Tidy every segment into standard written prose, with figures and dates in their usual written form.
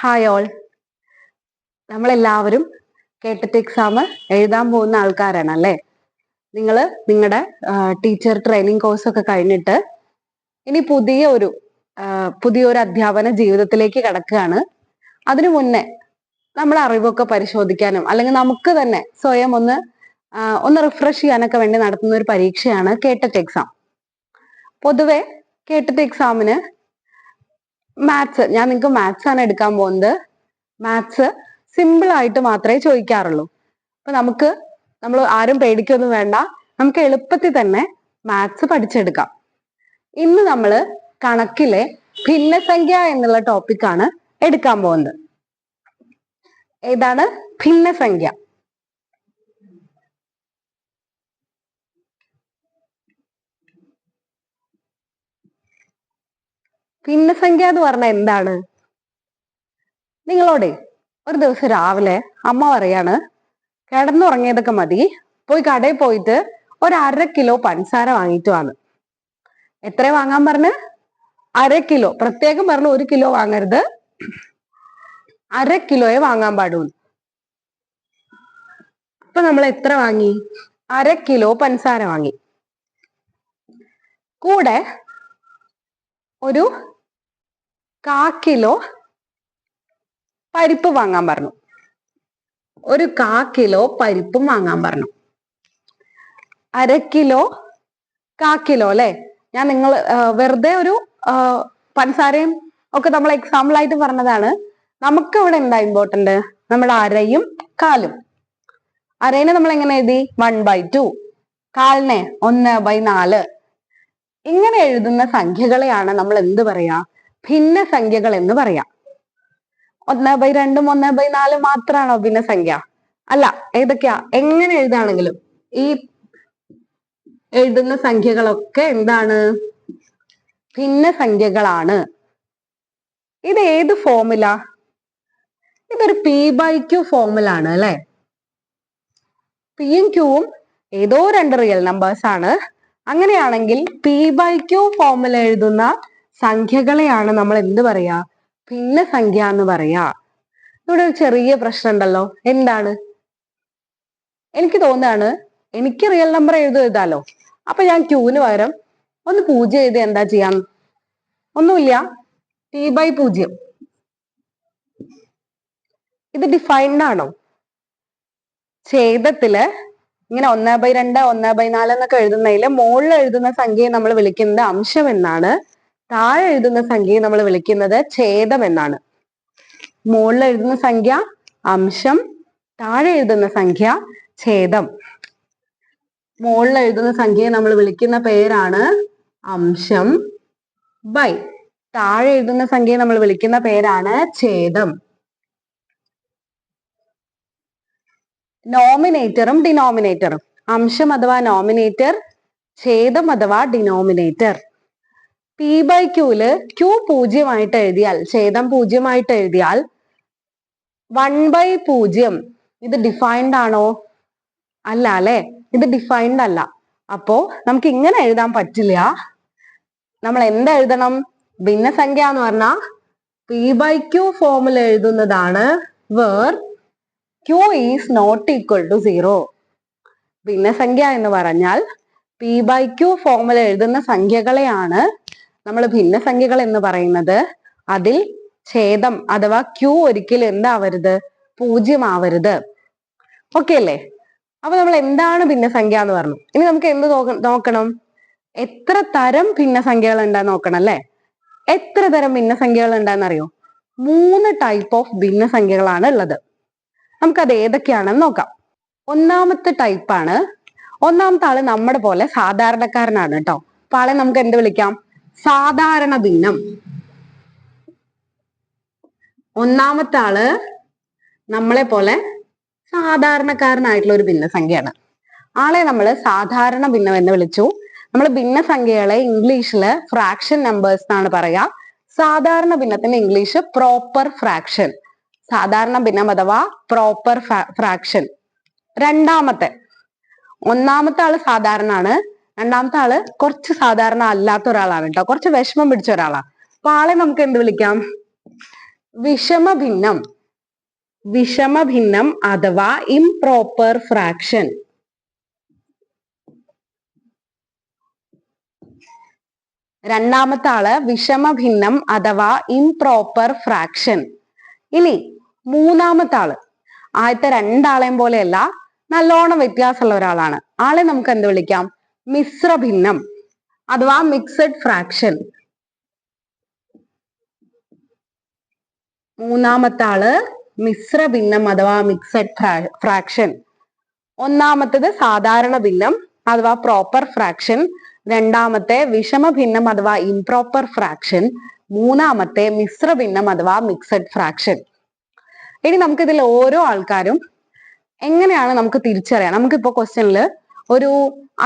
Hi all. നമ്മളെല്ലാവരും കേട്ടിട്ട് exam എഴുതാൻ പോകുന്ന ആൾക്കാരാണ് അല്ലേ? നിങ്ങൾ നിങ്ങളുടെ ടീച്ചർ ട്രെയിനിങ് കോഴ്സ് ഒക്കെ കഴിഞ്ഞിട്ട് ഇനി പുതിയൊരു അധ്യാപന ജീവിതത്തിലേക്ക് കടക്കുകയാണ്. അതിനു മുന്നേ നമ്മൾ അറിവൊക്കെ പരിശോധിക്കാനും അല്ലെങ്കിൽ നമുക്ക് തന്നെ സ്വയം ഒന്ന് റിഫ്രഷ് ചെയ്യാനൊക്കെ വേണ്ടി നടത്തുന്ന ഒരു പരീക്ഷയാണ് കേട്ടറ്റ് എക്സാം. പൊതുവെ കേട്ടറ്റ് എക്സാമിന് മാത്സ്, ഞാൻ നിങ്ങൾക്ക് മാത്സ് ആണ് എടുക്കാൻ പോകുന്നത്. മാത്സ് സിമ്പിൾ ആയിട്ട് മാത്രമേ ചോദിക്കാറുള്ളൂ. അപ്പൊ നമ്മൾ ആരും പേടിക്കൊന്നും വേണ്ട, നമുക്ക് എളുപ്പത്തിൽ തന്നെ മാത്സ് പഠിച്ചെടുക്കാം. ഇന്ന് നമ്മൾ കണക്കിലെ ഭിന്നസംഖ്യ എന്നുള്ള ടോപ്പിക്കാണ് എടുക്കാൻ പോകുന്നത്. ഏതാണ് ഭിന്നസംഖ്യ? ഭിന്നസംഖ്യ എന്ന് പറഞ്ഞാൽ എന്താണ്? നിങ്ങളോടെ ഒരു ദിവസം രാവിലെ അമ്മ പറയാണ്, കിടന്നുറങ്ങിയതൊക്കെ മതി, പോയി കടയിൽ പോയിട്ട് ഒരു 1/2 കിലോ പഞ്ചസാര വാങ്ങിയിട്ട് വന്ന്. എത്ര വാങ്ങാൻ പറഞ്ഞ്? 1/2 കിലോ. പ്രത്യേകം പറഞ്ഞു 1 കിലോ വാങ്ങരുത്, 1/2 കിലോയെ വാങ്ങാൻ പാടുള്ളൂ. അപ്പൊ നമ്മൾ എത്ര വാങ്ങി? 1/2 കിലോ പഞ്ചസാര വാങ്ങി. കൂടെ ഒരു 1/4 കിലോ പരിപ്പ് വാങ്ങാൻ പറഞ്ഞു. ഒരു 1/4 കിലോ പരിപ്പും വാങ്ങാൻ പറഞ്ഞു. 1/2 കിലോ 1/4 കിലോ അല്ലെ? ഞാൻ വെറുതെ ഒരു പഞ്ചസാരയും ഒക്കെ നമ്മൾ എക്സാമ്പിൾ ആയിട്ട് പറഞ്ഞതാണ്. നമുക്ക് ഇവിടെ എന്താ ഇമ്പോർട്ടന്റ്? നമ്മുടെ അരയും കാലും. അരേനെ നമ്മൾ എങ്ങനെ എഴുതി? 1/2. കാലിനെ 1/4. ഇങ്ങനെ എഴുതുന്ന സംഖ്യകളെയാണ് നമ്മൾ എന്ത് പറയാ? ഭിന്നസംഖ്യകൾ എന്ന് പറയാം. 1/2 1/4 മാത്രാണോ ഭിന്നസംഖ്യ? അല്ല. ഏതൊക്കെയാ? എങ്ങനെ എഴുതാണെങ്കിലും ഈ എഴുതുന്ന സംഖ്യകളൊക്കെ എന്താണ്? ഭിന്നസംഖ്യകളാണ്. ഇത് ഏത് ഫോമുല? ഇതൊരു P/Q ഫോമുല ആണ് അല്ലെ? പിയും ക്യൂവും ഏതോ 2 റിയൽ നമ്പേഴ്സ് ആണ്. അങ്ങനെയാണെങ്കിൽ P/Q ഫോമുല എഴുതുന്ന സംഖ്യകളെയാണ് നമ്മൾ എന്ത് പറയാ? ഭിന്നസംഖ്യ എന്ന് പറയാ. ഇവിടെ ഒരു ചെറിയ പ്രശ്നം ഉണ്ടല്ലോ. എന്താണ്? എനിക്ക് തോന്നുകയാണ് എനിക്ക് റിയൽ നമ്പർ എഴുതാലോ. അപ്പൊ ഞാൻ ക്യൂവിന് പകരം 0 എഴുതി എന്താ ചെയ്യാം? ഒന്നുമില്ല, P/0. ഇത് ഡിഫൈൻഡ് ആണോ? ഛേദത്തില് ഇങ്ങനെ 1/2 1/4 എന്നൊക്കെ എഴുതുന്നതില് മുകളിൽ എഴുതുന്ന സംഖ്യയെ നമ്മൾ വിളിക്കുന്നത് അംശം എന്നാണ്. താഴെ എഴുതുന്ന സംഖ്യയെ നമ്മൾ വിളിക്കുന്നത് ഛേദം എന്നാണ്. മുകളിൽ എഴുതുന്ന സംഖ്യ അംശം, താഴെ എഴുതുന്ന സംഖ്യ ഛേദം. മുകളിൽ എഴുതുന്ന സംഖ്യയെ നമ്മൾ വിളിക്കുന്ന പേരാണ് അംശം, ബൈ താഴെ എഴുതുന്ന സംഖ്യയെ നമ്മൾ വിളിക്കുന്ന പേരാണ് ഛേദം. നോമിനേറ്ററും ഡിനോമിനേറ്ററും. അംശം അഥവാ നോമിനേറ്റർ, ഛേദം അഥവാ ഡിനോമിനേറ്റർ. P/Qല് Q 0 ആയിട്ട് എഴുതിയാൽ, ഛേദം 0 ആയിട്ട് എഴുതിയാൽ 1/0 ഇത് ഡിഫൈൻഡ് ആണോ? അല്ല അല്ലെ? ഇത് ഡിഫൈൻഡ് അല്ല. അപ്പോ നമുക്ക് ഇങ്ങനെ എഴുതാൻ പറ്റില്ല. നമ്മൾ എന്താ എഴുതണം? ഭിന്നസംഖ്യ എന്ന് പറഞ്ഞാൽ P/Q ഫോമിൽ എഴുതുന്നതാണ് where Q is not equal to 0. ഭിന്നസംഖ്യ എന്ന് പറഞ്ഞാൽ P/Q ഫോമിൽ എഴുതുന്ന സംഖ്യകളെയാണ് നമ്മൾ ഭിന്നസംഖ്യകൾ എന്ന് പറയുന്നത്. അതിൽ ഛേദം അഥവാ Q ഒരിക്കലും എന്താവരുത്? 0 ആവരുത്. ഓക്കെ അല്ലേ? അപ്പൊ നമ്മൾ എന്താണ് ഭിന്നസംഖ്യ എന്ന് പറഞ്ഞു. ഇനി നമുക്ക് എന്ത് നോക്കണം? എത്ര തരം ഭിന്നസംഖ്യകൾ ഉണ്ടെന്ന് നോക്കണം അല്ലെ? എത്ര തരം ഭിന്നസംഖ്യകൾ ഉണ്ടെന്ന് അറിയോ? 3 ടൈപ്പ് ഓഫ് ഭിന്നസംഖ്യകളാണ് ഉള്ളത്. നമുക്കത് ഏതൊക്കെയാണെന്ന് നോക്കാം. ഒന്നാമത്തെ ടൈപ്പാണ്, ഒന്നാമത്തെ ആള് നമ്മുടെ പോലെ സാധാരണക്കാരനാണ് കേട്ടോ. അപ്പൊ ആളെ നമുക്ക് എന്ത് വിളിക്കാം? സാധാരണ ഭിന്നം. ഒന്നാമത്തെ ആള് നമ്മളെ പോലെ സാധാരണക്കാരനായിട്ടുള്ള ഒരു ഭിന്നസംഖ്യയാണ്. ആളെ നമ്മൾ സാധാരണ ഭിന്നം എന്ന് വിളിച്ചു. നമ്മൾ ഭിന്നസംഖ്യകളെ ഇംഗ്ലീഷില് ഫ്രാക്ഷൻ നമ്പേഴ്സ് എന്നാണ് പറയാ. സാധാരണ ഭിന്നത്തിന്റെ ഇംഗ്ലീഷ് പ്രോപ്പർ ഫ്രാക്ഷൻ. സാധാരണ ഭിന്നം അഥവാ പ്രോപ്പർ ഫ്രാക്ഷൻ. ഒന്നാമത്തെ ആള് സാധാരണ ആണ്, രണ്ടാമത്തെ ആള് കുറച്ച് സാധാരണ അല്ലാത്ത ഒരാളാണ് കേട്ടോ. കുറച്ച് വിഷമം പിടിച്ച ഒരാളാണ്. അപ്പൊ ആളെ നമുക്ക് എന്ത് വിളിക്കാം? വിഷമഭിന്നം. വിഷമഭിന്നം അഥവാ ഇംപ്രോപ്പർ ഫ്രാക്ഷൻ. രണ്ടാമത്തെ ആള് വിഷമഭിന്നം അഥവാ ഇംപ്രോപ്പർ ഫ്രാക്ഷൻ. ഇനി മൂന്നാമത്തെ ആള് ആദ്യത്തെ രണ്ടാളെയും പോലെയല്ല, നല്ലോണം വ്യത്യാസമുള്ള ഒരാളാണ്. ആളെ നമുക്ക് എന്ത് വിളിക്കാം? മിശ്രഭിന്നം അഥവാ മിക്സഡ് ഫ്രാക്ഷൻ. മൂന്നാമത്തെ ആള് മിശ്രഭിന്നം അഥവാ മിക്സഡ് ഫ്രാക്ഷൻ. ഒന്നാമത്തത് സാധാരണ ഭിന്നം അഥവാ പ്രോപ്പർ ഫ്രാക്ഷൻ. രണ്ടാമത്തെ വിഷമഭിന്നം അഥവാ ഇംപ്രോപ്പർ ഫ്രാക്ഷൻ. മൂന്നാമത്തെ മിശ്രഭിന്നം അഥവാ മിക്സഡ് ഫ്രാക്ഷൻ. ഇനി നമുക്ക് ഇതിൽ ഓരോ ആൾക്കാരും എങ്ങനെയാണ് നമുക്ക് തിരിച്ചറിയാം? നമുക്കിപ്പോ ക്വസ്റ്റ്യനിൽ ഒരു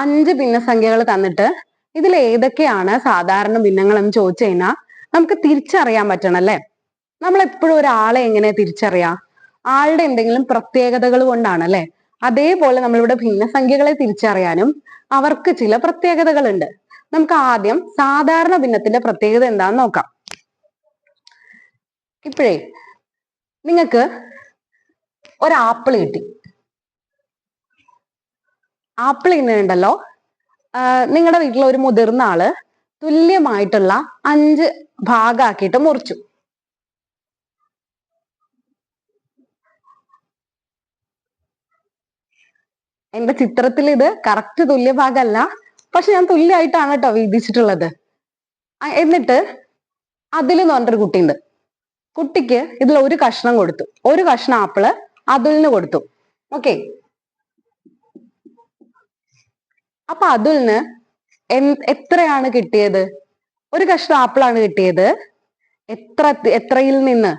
5 ഭിന്നസംഖ്യകൾ തന്നിട്ട് ഇതിൽ ഏതൊക്കെയാണ് സാധാരണ ഭിന്നങ്ങൾ എന്ന് ചോദിച്ചു കഴിഞ്ഞാൽ നമുക്ക് തിരിച്ചറിയാൻ പറ്റണം അല്ലെ? നമ്മൾ എപ്പോഴും ഒരാളെ എങ്ങനെ തിരിച്ചറിയാം? ആളുടെ എന്തെങ്കിലും പ്രത്യേകതകൾ കൊണ്ടാണ് അല്ലെ? അതേപോലെ നമ്മളിവിടെ ഭിന്നസംഖ്യകളെ തിരിച്ചറിയാനും അവർക്ക് ചില പ്രത്യേകതകളുണ്ട്. നമുക്ക് ആദ്യം സാധാരണ ഭിന്നത്തിന്റെ പ്രത്യേകത എന്താന്ന് നോക്കാം. ഇപ്പോഴേ നിങ്ങൾക്ക് ഒരു ആപ്പിൾ കിട്ടി. ആപ്പിൾ ഇന്നുണ്ടല്ലോ, നിങ്ങളുടെ വീട്ടിലെ ഒരു മുതിർന്ന ആള് തുല്യമായിട്ടുള്ള 5 ഭാഗമാക്കിയിട്ട് മുറിച്ചു. എന്റെ ചിത്രത്തിൽ ഇത് കറക്റ്റ് തുല്യഭാഗമല്ല, പക്ഷെ ഞാൻ തുല്യമായിട്ടാണ് കേട്ടോ വീതിച്ചിട്ടുള്ളത്. എന്നിട്ട് അതിലെന്ന് പറഞ്ഞിട്ടൊരു കുട്ടിയുണ്ട്. കുട്ടിക്ക് ഇതിൽ ഒരു കഷ്ണം കൊടുത്തു, ഒരു കഷ്ണം ആപ്പിള് അതുലിന് കൊടുത്തു. ഓക്കെ, അപ്പൊ അതുലിന് എത്രയാണ് കിട്ടിയത്? ഒരു കഷ്ണം ആപ്പിളാണ് കിട്ടിയത്. എത്രയിൽ നിന്ന്?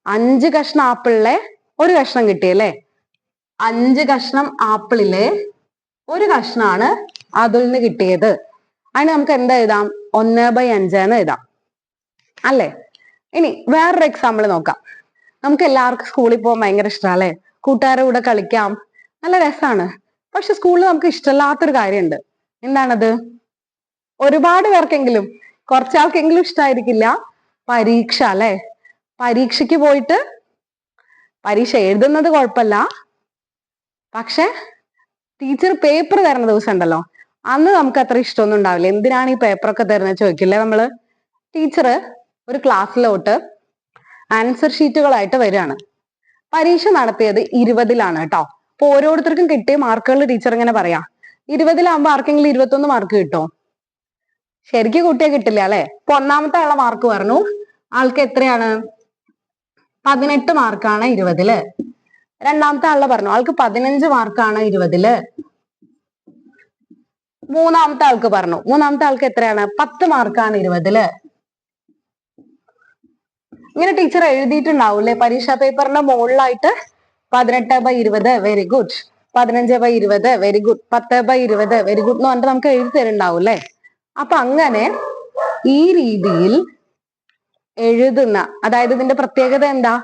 5 കഷ്ണം ആപ്പിളിലെ ഒരു കഷ്ണം കിട്ടിയല്ലേ? 5 കഷ്ണം ആപ്പിളിലെ ഒരു കഷ്ണമാണ് അതുലിന് കിട്ടിയത്. അതിന് നമുക്ക് എന്താ എഴുതാം? 1/5 എന്ന് എഴുതാം അല്ലേ? ഇനി വേറൊരു എക്സാമ്പിൾ നോക്കാം. നമുക്ക് എല്ലാവർക്കും സ്കൂളിൽ പോകാൻ ഭയങ്കര ഇഷ്ടമാണ് അല്ലെ? കൂട്ടുകാരുടെ കൂടെ കളിക്കാം, നല്ല രസമാണ്. പക്ഷെ സ്കൂളിൽ നമുക്ക് ഇഷ്ടമില്ലാത്തൊരു കാര്യമുണ്ട്. എന്താണത്? ഒരുപാട് പേർക്കെങ്കിലും, കുറച്ചാൾക്കെങ്കിലും ഇഷ്ടമായിരിക്കില്ല, പരീക്ഷ അല്ലെ? പരീക്ഷയ്ക്ക് പോയിട്ട് പരീക്ഷ എഴുതുന്നത് കുഴപ്പമില്ല, പക്ഷെ ടീച്ചർ പേപ്പർ തരുന്ന ദിവസം ഉണ്ടല്ലോ, അന്ന് നമുക്ക് അത്ര ഇഷ്ടമൊന്നും ഉണ്ടാവില്ല. എന്തിനാണ് ഈ പേപ്പറൊക്കെ തരുന്നത് ചോദിക്കില്ലേ നമ്മള്? ടീച്ചർ ഒരു ക്ലാസ്സിലോട്ട് ആൻസർ ഷീറ്റുകളായിട്ട് വരികയാണ്. പരീക്ഷ നടത്തിയത് 20-ലാണ് കേട്ടോ. അപ്പൊ ഓരോരുത്തർക്കും കിട്ടിയ മാർക്കുകൾ ടീച്ചർ ഇങ്ങനെ പറയാ. 20-ലാകുമ്പോ ആർക്കെങ്കിലും 21 മാർക്ക് കിട്ടോ? ശരിക്കും കുട്ടിയെ കിട്ടില്ല അല്ലെ? അപ്പൊ ഒന്നാമത്തെ ആളുടെ മാർക്ക് പറഞ്ഞു, ആൾക്ക് എത്രയാണ്? 18 മാർക്കാണ് 20-ല്. രണ്ടാമത്തെ ആളുടെ പറഞ്ഞു ആൾക്ക് 15 മാർക്കാണ് 20-ല്. മൂന്നാമത്തെ ആൾക്ക് പറഞ്ഞു, മൂന്നാമത്തെ ആൾക്ക് എത്രയാണ്? 10 മാർക്കാണ് 20-ല്. ഇങ്ങനെ ടീച്ചർ എഴുതിയിട്ടുണ്ടാവൂല്ലേ പരീക്ഷാ പേപ്പറിന്റെ മുകളിലായിട്ട്? 18/20 very good, 15/20 very good, 10/20 very good എന്ന് പറഞ്ഞിട്ട് നമുക്ക് എഴുതി തരുന്നുണ്ടാവും അല്ലെ? അപ്പൊ അങ്ങനെ ഈ രീതിയിൽ എഴുതുന്ന, അതായത് ഇതിന്റെ പ്രത്യേകത എന്താ?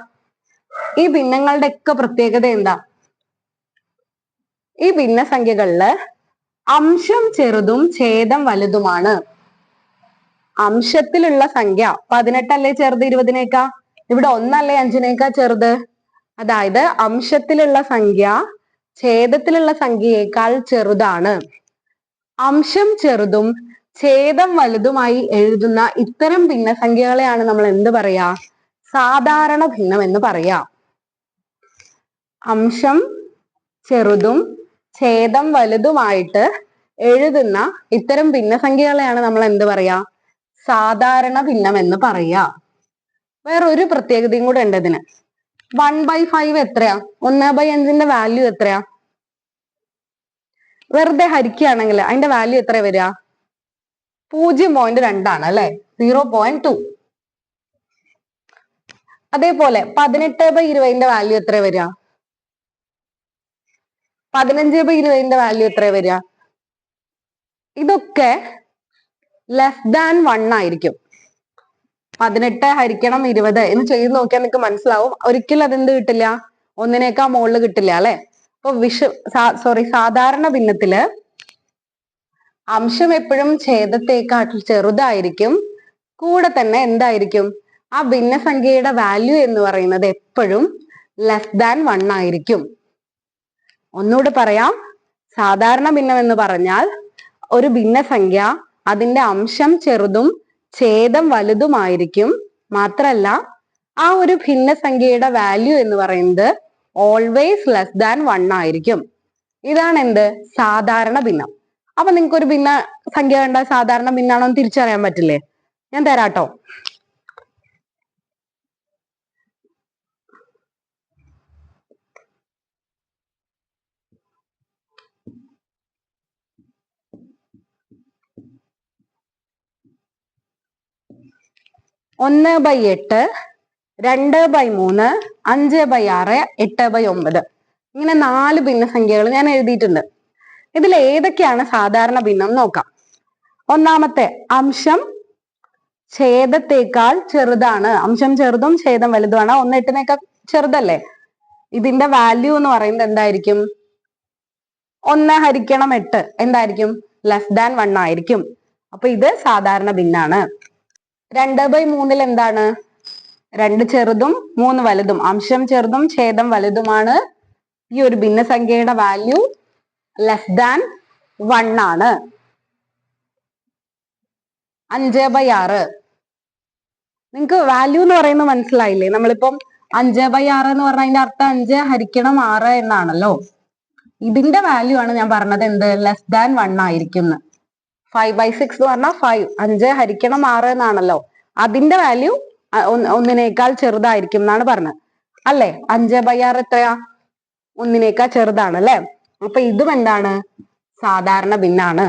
ഈ ഭിന്നങ്ങളുടെ ഒക്കെ പ്രത്യേകത എന്താ? ഈ ഭിന്നസംഖ്യകളില് അംശം ചെറുതും ഛേദം വലുതുമാണ്. അംശത്തിലുള്ള സംഖ്യ 18 അല്ലേ ചെറുത് 20-നേക്കാ? ഇവിടെ 1 അല്ലേ 5-നേക്കാ ചെറുത്? അതായത് അംശത്തിലുള്ള സംഖ്യ ഛേദത്തിലുള്ള സംഖ്യയേക്കാൾ ചെറുതാണ്. അംശം ചെറുതും ഛേദം വലുതുമായി എഴുതുന്ന ഇത്തരം ഭിന്നസംഖ്യകളെയാണ് നമ്മൾ എന്ത് പറയാ? സാധാരണ ഭിന്നം എന്ന് പറയാ. അംശം ചെറുതും ഛേദം വലുതുമായിട്ട് എഴുതുന്ന ഇത്തരം ഭിന്നസംഖ്യകളെയാണ് നമ്മൾ എന്ത് പറയാ? സാധാരണ ഭിന്നം എന്ന് പറയാ. വേറെ ഒരു പ്രത്യേകതയും കൂടെ ഉണ്ട് ഇതിന്. 1/5 എത്രയാ? 1/5ന്റെ വാല്യൂ എത്രയാ? വെറുതെ ഹരിക്കുകയാണെങ്കിൽ അതിന്റെ വാല്യൂ എത്ര വരിക? 0.2 ആണ് അല്ലെ? 0.2. അതേപോലെ 18/20ന്റെ വാല്യൂ എത്ര വരിക? 15/20ന്റെ വാല്യൂ എത്ര വരിക? ഇതൊക്കെ ലെസ് ദാൻ 1 ആയിരിക്കും. 18 ഹരിക്കണം 20 എന്ന് ചെയ്ത് നോക്കിയാൽ നിങ്ങൾക്ക് മനസ്സിലാവും, ഒരിക്കലും അതെന്ത് കിട്ടില്ല? 1-നേക്കാൾ മുകളിൽ കിട്ടില്ല അല്ലെ? അപ്പൊ സാധാരണ ഭിന്നത്തില് അംശം എപ്പോഴും ഛേദത്തെക്കാൾ ചെറുതായിരിക്കും. കൂടെ തന്നെ എന്തായിരിക്കും? ആ ഭിന്നസംഖ്യയുടെ വാല്യൂ എന്ന് പറയുന്നത് എപ്പോഴും ലെസ് ദാൻ 1 ആയിരിക്കും. ഒന്നുകൂടെ പറയാം, സാധാരണ ഭിന്നം എന്ന് പറഞ്ഞാൽ ഒരു ഭിന്നസംഖ്യ അതിന്റെ അംശം ചെറുതും ഛേദം വലുതുമായിരിക്കും. മാത്രല്ല ആ ഒരു ഭിന്നസംഖ്യയുടെ വാല്യൂ എന്ന് പറയുന്നത് ഓൾവേസ് ലെസ് ദാൻ 1 ആയിരിക്കും. ഇതാണ് എന്ത്? സാധാരണ ഭിന്നം. അപ്പൊ നിങ്ങൾക്ക് ഒരു ഭിന്ന സംഖ്യ കണ്ട സാധാരണ ഭിന്നാണോ എന്ന് തിരിച്ചറിയാൻ പറ്റില്ലേ? ഞാൻ തരാട്ടോ. ഒന്ന് ബൈ 8, 2/3, 5/6, 8/9 ഇങ്ങനെ 4 ഭിന്നസംഖ്യകൾ ഞാൻ എഴുതിയിട്ടുണ്ട്. ഇതിൽ ഏതൊക്കെയാണ് സാധാരണ ഭിന്നം നോക്കാം. ഒന്നാമത്തെ, അംശം ഛേദത്തേക്കാൾ ചെറുതാണ്. അംശം ചെറുതും ഛേദം വലുതുമാണ്. 1 8നേക്കാൾ ചെറുതല്ലേ? ഇതിന്റെ വാല്യൂ എന്ന് പറയുന്നത് എന്തായിരിക്കും? 1/8 എന്തായിരിക്കും? ലെസ് ദാൻ 1 ആയിരിക്കും. അപ്പൊ ഇത് സാധാരണ ഭിന്നാണ്. 2/3 എന്താണ്? 2 ചെറുതും 3 വലുതും. അംശം ചെറുതും ഛേദം വലുതുമാണ്. ഈ ഒരു ഭിന്നസംഖ്യയുടെ വാല്യൂ ലെസ് ദാൻ 1 ആണ്. 5/6 നിങ്ങക്ക് വാല്യൂ എന്ന് പറയുന്നത് മനസ്സിലായില്ലേ? നമ്മളിപ്പം 5/6 എന്ന് പറഞ്ഞാൽ അതിന്റെ അർത്ഥം 5 ഹരിക്കണം 6 എന്നാണല്ലോ. ഇതിന്റെ വാല്യൂ ആണ് ഞാൻ പറഞ്ഞത് എന്ത്? ലെസ് ദാൻ 1 ആയിരിക്കും. 5/6 എന്ന് പറഞ്ഞാൽ 5 5 ഹരിക്കണം 6 എന്നാണല്ലോ. അതിന്റെ വാല്യൂ 1നേക്കാൾ ചെറുതായിരിക്കും എന്നാണ് പറഞ്ഞത് അല്ലെ? 5/6 എത്രയാ? 1നേക്കാൾ ചെറുതാണ് അല്ലെ? അപ്പൊ ഇതും എന്താണ്? സാധാരണ ഭിന്നാണ്.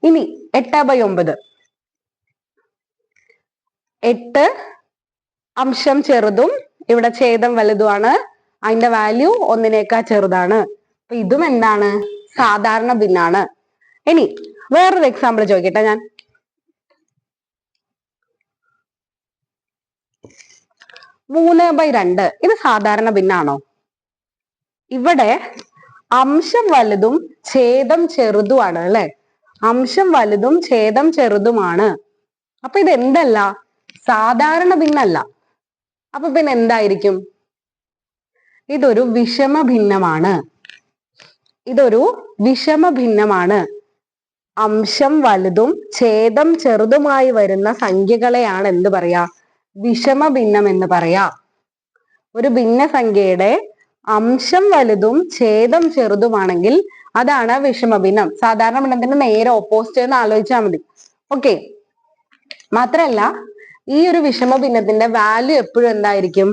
ഇനി 8/9. 8 അംശം ചെറുതും ഇവിടെ ഛേദം വലുതുമാണ്. അതിന്റെ വാല്യൂ 1നേക്കാൾ ചെറുതാണ്. അപ്പൊ ഇതും എന്താണ്? സാധാരണ ഭിന്നാണ്. ഇനി വേറൊരു എക്സാമ്പിൾ ചോദിക്കട്ടെ ഞാൻ. 3/2 ഇത് സാധാരണ ഭിന്നാണോ? ഇവിടെ അംശം വലുതും ഛേദം ചെറുതുമാണ് അല്ലെ? അംശം വലുതും ഛേദം ചെറുതുമാണ്. അപ്പൊ ഇത് എന്തല്ല? സാധാരണ ഭിന്നല്ല. അപ്പൊ പിന്നെ എന്തായിരിക്കും? ഇതൊരു വിഷമ ഭിന്നമാണ്. ഇതൊരു വിഷമ ഭിന്നമാണ്. അംശം വലുതും ഛേദം ചെറുതുമായി വരുന്ന സംഖ്യകളെയാണ് എന്ത് പറയാ? വിഷമ ഭിന്നം എന്ന് പറയാ. ഒരു ഭിന്നസംഖ്യയുടെ അംശം വലുതും ഛേദം ചെറുതുമാണെങ്കിൽ അതാണ് വിഷമ ഭിന്നം. സാധാരണ ഭിന്നത്തിന്റെ നേരെ ഓപ്പോസിറ്റ് എന്ന് ആലോചിച്ചാൽ മതി. ഓക്കെ. മാത്രല്ല ഈ ഒരു വിഷമ ഭിന്നത്തിന്റെ വാല്യൂ എപ്പോഴും എന്തായിരിക്കും?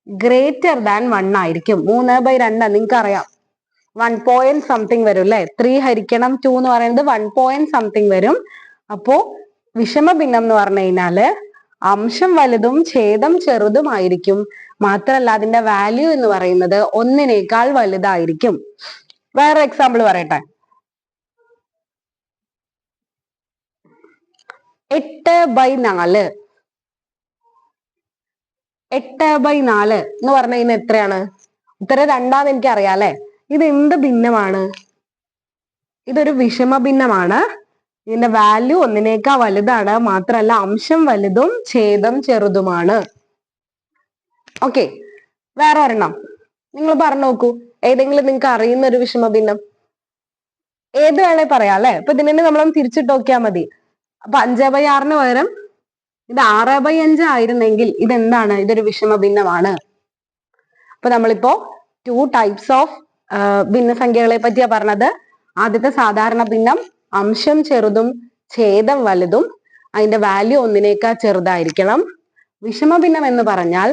ഗ്രേറ്റർ ദാൻ 1 ആയിരിക്കും. 3/2 നിങ്ങൾക്ക് അറിയാം 1 പോയിന്റ് സംതിങ് വരും അല്ലെ? 3 ഹരിക്കണം 2 എന്ന് പറയുന്നത് 1 പോയിന്റ് സംതിങ് വരും. അപ്പോ വിഷമ ഭിന്നം എന്ന് പറഞ്ഞു കഴിഞ്ഞാല് അംശം വലുതും ഛേദം ചെറുതുമായിരിക്കും. മാത്രല്ല അതിന്റെ വാല്യൂ എന്ന് പറയുന്നത് 1നേക്കാൾ വലുതായിരിക്കും. വേറെ എക്സാമ്പിൾ പറയട്ടെ. 8/4. 8/4 എന്ന് പറഞ്ഞു കഴിഞ്ഞാൽ എത്രയാണ്? ഉത്തരം 2 എനിക്ക് അറിയാം അല്ലെ? ഇത് എന്ത് ഭിന്നമാണ്? ഇതൊരു വിഷമ ഭിന്നമാണ്. ഇതിന്റെ വാല്യൂ 1നേക്കാൾ വലുതാണ്. മാത്രല്ല അംശം വലുതും ഛേദം ചെറുതുമാണ്. ഓക്കെ. വേറെ ഒരെണ്ണം നിങ്ങൾ പറഞ്ഞു നോക്കൂ. ഏതെങ്കിലും നിങ്ങൾക്ക് അറിയുന്ന ഒരു വിഷമ ഭിന്നം ഏത് വേണേ പറയാം അല്ലെ? ഇപ്പൊ ഇതിനെ നമ്മളൊന്ന് തിരിച്ചിട്ട് നോക്കിയാൽ മതി. അപ്പൊ 5/6 പകരം ഇത് 6/5 ആയിരുന്നെങ്കിൽ ഇതെന്താണ്? ഇതൊരു വിഷമ ഭിന്നമാണ്. അപ്പൊ നമ്മളിപ്പോ 2 ടൈപ്സ് ഓഫ് ഭിന്നസംഖ്യകളെ പറ്റിയാ പറഞ്ഞത്. ആദ്യത്തെ സാധാരണ ഭിന്നം അംശം ചെറുതും ഛേദം വലുതും. അതിന്റെ വാല്യൂ 1നേക്കാൾ ചെറുതായിരിക്കണം. വിഷമ ഭിന്നം എന്ന് പറഞ്ഞാൽ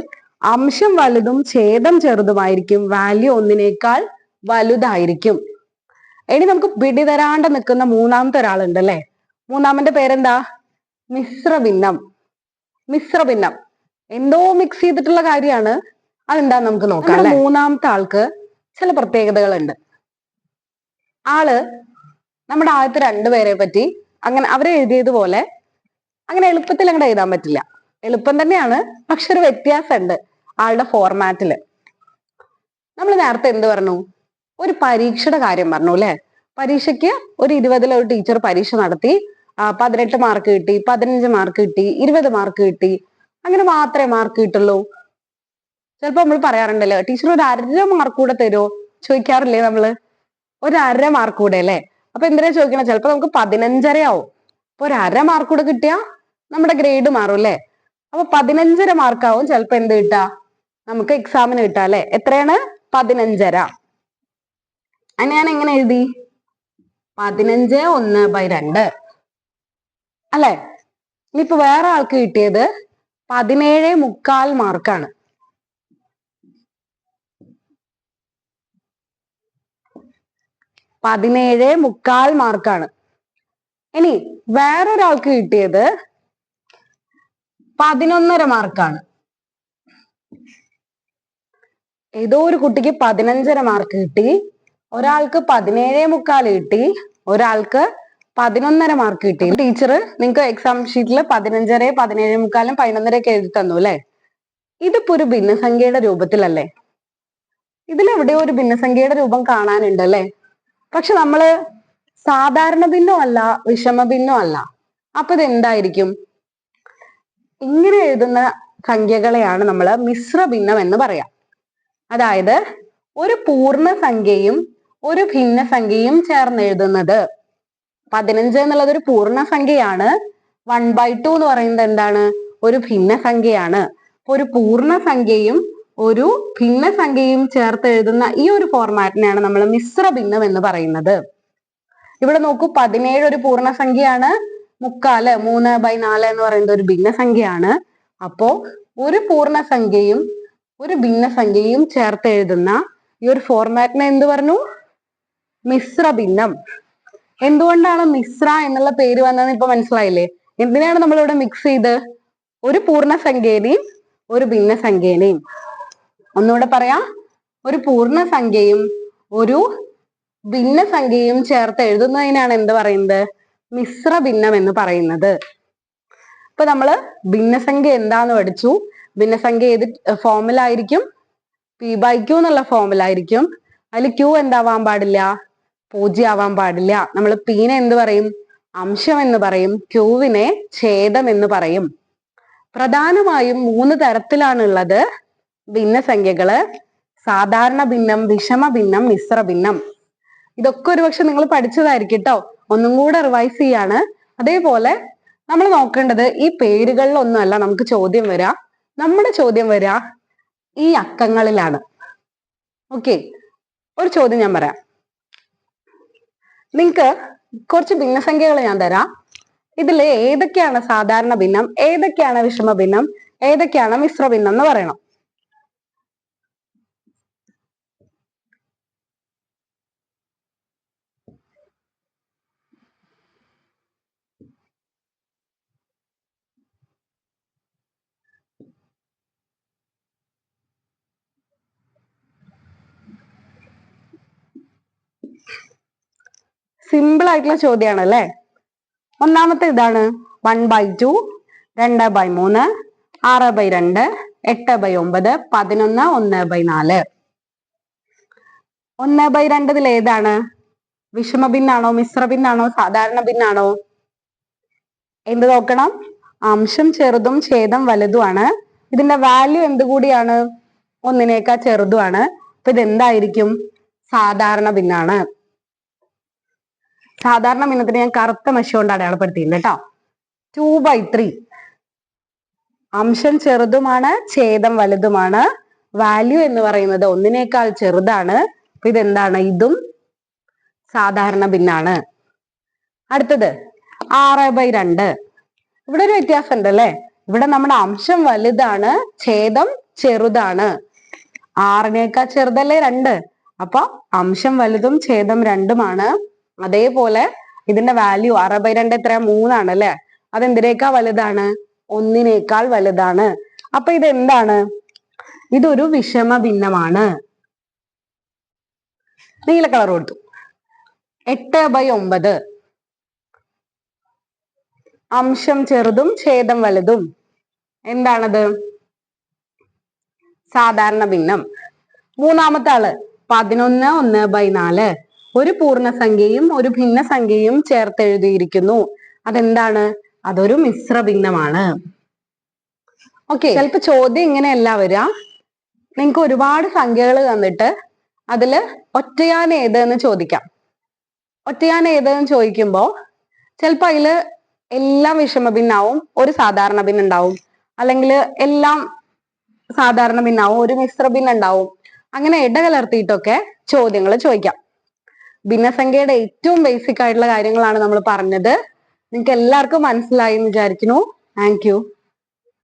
അംശം വലുതും ഛേദം ചെറുതുമായിരിക്കും. വാല്യൂ 1നേക്കാൾ വലുതായിരിക്കും. ഇനി നമുക്ക് പിടി തരാണ്ട് നിൽക്കുന്ന മൂന്നാമത്തെ ഒരാളുണ്ട് അല്ലെ? മൂന്നാമന്റെ പേരെന്താ? മിശ്രഭിന്നം. മിശ്രഭിന്നം എന്തോ മിക്സ് ചെയ്തിട്ടുള്ള കാര്യമാണ്. അതെന്താ നമുക്ക് നോക്കാം. മൂന്നാമത്തെ ആൾക്ക് ചില പ്രത്യേകതകളുണ്ട്. ആള് നമ്മുടെ ആദ്യത്തെ 2 പേരെ പറ്റി അങ്ങനെ അവരെ എഴുതിയതുപോലെ അങ്ങനെ എളുപ്പത്തിൽ അങ്ങോട്ട് എഴുതാൻ പറ്റില്ല. എളുപ്പം തന്നെയാണ്, പക്ഷെ ഒരു വ്യത്യാസമുണ്ട് ആളുടെ ഫോർമാറ്റില്. നമ്മൾ നേരത്തെ എന്ത് പറഞ്ഞു? ഒരു പരീക്ഷയുടെ കാര്യം പറഞ്ഞു അല്ലെ? പരീക്ഷയ്ക്ക് ഒരു 20 ഒരു ടീച്ചർ പരീക്ഷ നടത്തി. 18 മാർക്ക് കിട്ടി, 15 മാർക്ക് കിട്ടി, 20 മാർക്ക് കിട്ടി. അങ്ങനെ മാത്രമേ മാർക്ക് കിട്ടുള്ളൂ? ചിലപ്പോ നമ്മൾ പറയാറുണ്ടല്ലോ, ടീച്ചർ ഒരു 1/2 മാർക്ക് കൂടെ തരുമോ ചോദിക്കാറില്ലേ നമ്മള്? ഒരു 1/2 മാർക്ക് കൂടെ അല്ലേ? അപ്പൊ എന്തിനാ ചോദിക്കണം? ചിലപ്പോ നമുക്ക് 15.5 ആവും. അപ്പൊ ഒരു 1/2 മാർക്ക് കൂടെ കിട്ടിയാ നമ്മുടെ ഗ്രേഡ് മാറും അല്ലേ? അപ്പൊ 15.5 മാർക്ക് ആവും ചിലപ്പോ എന്ത് കിട്ടാ, നമുക്ക് എക്സാമിന് കിട്ടാ അല്ലെ? എത്രയാണ്? 15.5. അതിന് ഞാൻ എങ്ങനെ എഴുതി? 15/1/2 അല്ലെ? ഇനിയിപ്പോ വേറെ ആൾക്ക് കിട്ടിയത് 17.25 മാർക്കാണ്. 17.25 മാർക്കാണ്. ഇനി വേറൊരാൾക്ക് കിട്ടിയത് 11.5 മാർക്കാണ്. ഏതോ ഒരു കുട്ടിക്ക് 15.5 മാർക്ക് കിട്ടി, ഒരാൾക്ക് 17.25 കിട്ടി, ഒരാൾക്ക് 11.5 മാർക്ക് കിട്ടി. ടീച്ചർ നിങ്ങൾക്ക് എക്സാം ഷീറ്റിൽ 15.5, 17.25, 11.5 ഒക്കെ എഴുതി തന്നു അല്ലെ? ഇതിപ്പോ ഒരു ഭിന്നസംഖ്യയുടെ രൂപത്തിലല്ലേ? ഇതിലെവിടെയോ ഒരു ഭിന്നസംഖ്യയുടെ രൂപം കാണാനുണ്ട് അല്ലെ? പക്ഷെ നമ്മള് സാധാരണ ഭിന്നം അല്ല, വിഷമ ഭിന്നം അല്ല. അപ്പൊ ഇത് എന്തായിരിക്കും? ഇങ്ങനെ എഴുതുന്ന സംഖ്യകളെയാണ് നമ്മൾ മിശ്ര ഭിന്നം എന്ന് പറയാം. അതായത് ഒരു പൂർണ്ണസംഖ്യയും ഒരു ഭിന്നസംഖ്യയും ചേർന്ന് എഴുതുന്നത്. 15 എന്നുള്ളത് ഒരു പൂർണ്ണസംഖ്യയാണ്. 1/2 എന്ന് പറയുന്നത് എന്താണ്? ഒരു ഭിന്നസംഖ്യയാണ്. അപ്പൊ ഒരു പൂർണ്ണസംഖ്യയും ഒരു ഭിന്നസംഖ്യയും ചേർത്ത് എഴുതുന്ന ഈ ഒരു ഫോർമാറ്റിനെയാണ് നമ്മൾ മിശ്ര ഭിന്നം എന്ന് പറയുന്നത്. ഇവിടെ നോക്കൂ, 17 ഒരു പൂർണ്ണസംഖ്യയാണ്, 3/4 3/4 എന്ന് പറയുന്നത് ഒരു ഭിന്നസംഖ്യയാണ്. അപ്പോ ഒരു പൂർണ്ണസംഖ്യയും ഒരു ഭിന്നസംഖ്യയും ചേർത്ത് എഴുതുന്ന ഈ ഒരു ഫോർമാറ്റിനെ എന്ത് പറഞ്ഞു? മിശ്ര ഭിന്നം. എന്തുകൊണ്ടാണ് മിശ്ര എന്നുള്ള പേര് വന്നതെന്ന് ഇപ്പൊ മനസ്സിലായില്ലേ? എന്തിനാണ് നമ്മൾ ഇവിടെ മിക്സ് ചെയ്ത്? ഒരു പൂർണ്ണസംഖ്യനെയും ഒരു ഭിന്നസംഖ്യനെയും. ഒന്നുകൂടെ പറയാം, ഒരു പൂർണ്ണസംഖ്യയും ഒരു ഭിന്നസംഖ്യയും ചേർത്ത് എഴുതുന്നതിനാണ് എന്ത് പറയുന്നത്? മിശ്ര ഭിന്നം എന്ന് പറയുന്നത്. ഇപ്പൊ നമ്മള് ഭിന്നസംഖ്യ എന്താന്ന് പഠിച്ചു. ഭിന്നസംഖ്യ ഏത് ഫോമിലായിരിക്കും? P/Q എന്നുള്ള ഫോമിലായിരിക്കും. അതിൽ Q എന്താവാൻ പാടില്ല? 0 ആവാൻ പാടില്ല. നമ്മൾ Pനെ എന്ത് പറയും? അംശം എന്ന് പറയും. Qവിനെ ഛേദം എന്ന് പറയും. പ്രധാനമായും 3 തരത്തിലാണുള്ളത് ഭിന്നസംഖ്യകള്: സാധാരണ ഭിന്നം, വിഷമ ഭിന്നം, മിശ്ര ഭിന്നം. ഇതൊക്കെ ഒരുപക്ഷെ നിങ്ങൾ പഠിച്ചതായിരിക്കും കേട്ടോ. ഒന്നും കൂടെ റിവൈസ് ചെയ്യാണ്. അതേപോലെ നമ്മൾ നോക്കേണ്ടത് ഈ പേരുകളിലൊന്നും അല്ല നമുക്ക് ചോദ്യം വരാ. നമ്മുടെ ചോദ്യം വരാ ഈ അക്കങ്ങളിലാണ്. ഓക്കെ, ഒരു ചോദ്യം ഞാൻ പറയാം. നിങ്ങൾക്ക് കുറച്ച് ഭിന്നസംഖ്യകൾ ഞാൻ തരാം. ഇതിൽ ഏതൊക്കെയാണ് സാധാരണ ഭിന്നം, ഏതൊക്കെയാണ് വിഷമ ഭിന്നം, ഏതൊക്കെയാണ് മിശ്ര ഭിന്നം എന്ന് പറയണം. സിമ്പിൾ ആയിട്ടുള്ള ചോദ്യമാണ് അല്ലേ? ഒന്നാമത്തെ ഇതാണ് 1/2, 2/3, 6/2, 8/9, 11, 1/4. 1/2 ഇതിൽ ഏതാണ്? വിഷമ ഭിന്നാണോ, മിശ്ര ഭിന്നാണോ, സാധാരണ ഭിന്നാണോ? എന്ത് നോക്കണം? അംശം ചെറുതും ഛേദം വലുതുമാണ്. ഇതിന്റെ വാല്യൂ എന്ത് കൂടിയാണ്? 1നേക്കാൾ ചെറുതുമാണ്. അപ്പൊ ഇതെന്തായിരിക്കും? സാധാരണ ഭിന്നാണ്. സാധാരണ ഭിന്നത്തിന് ഞാൻ കറുത്ത മഷി കൊണ്ട് അടയാളപ്പെടുത്തിയിട്ടുണ്ട് കേട്ടോ. 2/3 അംശം ചെറുതുമാണ്, ഛേദം വലുതുമാണ്. വാല്യൂ എന്ന് പറയുന്നത് 1നേക്കാൾ ചെറുതാണ്. അപ്പൊ ഇതെന്താണ്? ഇതും സാധാരണ ഭിന്നാണ്. അടുത്തത് 6/2. ഇവിടെ ഒരു വ്യത്യാസം ഉണ്ട് അല്ലെ? ഇവിടെ നമ്മുടെ അംശം വലുതാണ്, ഛേദം ചെറുതാണ്. 6നേക്കാൾ ചെറുതല്ലേ 2? അപ്പൊ അംശം വലുതും ഛേദം 2ഉമാണ്. അതേപോലെ ഇതിന്റെ വാല്യൂ 6/2 എത്ര? 3 ആണ് അല്ലെ? അതെന്തിനേക്കാൾ വലുതാണ്? 1നേക്കാൾ വലുതാണ്. അപ്പൊ ഇതെന്താണ്? ഇതൊരു വിഷമ ഭിന്നമാണ്. നീല കളർ കൊടുത്തു. 8/9 അംശം ചെറുതും ഛേദം വലുതും. എന്താണത്? സാധാരണ ഭിന്നം. മൂന്നാമത്തെ ആള് 11, 1/4 ഒരു പൂർണ്ണസംഖ്യയും ഒരു ഭിന്നസംഖ്യയും ചേർത്ത് എഴുതിയിരിക്കുന്നു. അതെന്താണ്? അതൊരു മിശ്ര ഭിന്നമാണ്. ഓക്കെ, ചിലപ്പോ ചോദ്യം ഇങ്ങനെയല്ല വരിക. നിങ്ങൾക്ക് ഒരുപാട് സംഖ്യകൾ തന്നിട്ട് അതില് ഒറ്റയാൻ ഏത് എന്ന് ചോദിക്കാം. ഒറ്റയാൻ ഏതെന്ന് ചോദിക്കുമ്പോ ചിലപ്പോ അതില് എല്ലാം വിഷമ ഭിന്നാവും, ഒരു സാധാരണ ഭിന്നം ഉണ്ടാവും, അല്ലെങ്കിൽ എല്ലാം സാധാരണ ഭിന്നാവും, ഒരു മിശ്ര ഭിന്നം ഉണ്ടാവും. അങ്ങനെ ഇടകലർത്തിയിട്ടൊക്കെ ചോദ്യങ്ങൾ ചോദിക്കാം. ഭിന്നസംഖ്യയുടെ ഏറ്റവും ബേസിക് ആയിട്ടുള്ള കാര്യങ്ങളാണ് നമ്മൾ പറഞ്ഞത്. നിങ്ങൾക്ക് എല്ലാവർക്കും മനസ്സിലായി എന്ന് വിചാരിക്കുന്നു. Thank you.